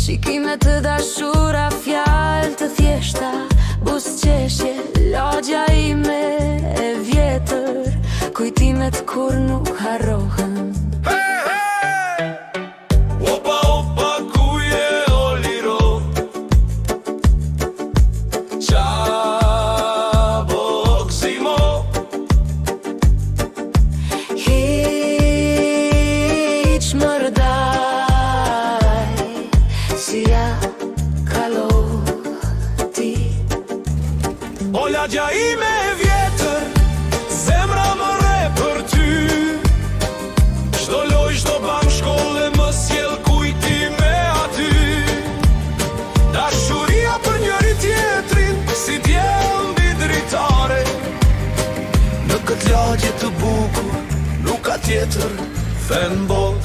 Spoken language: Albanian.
Shikime të dashura, fjalë të thjeshta, buzëqeshje, lagja ime e vjetër, kujtimet kur nuk harrohen. Opa, opa, ku je o liro? Qabo gzimo? Hiq mërdaj, si ja kaloti. O lagja ime e vjetër, zemra më re për ty. Çdo loj, çdo bank shkolle më sjell kujtime aty. Dashuria për njëri tjetrin, si diell mbi dritare. Në këtë lagje të bukur, nuk ka tjetër fen bot.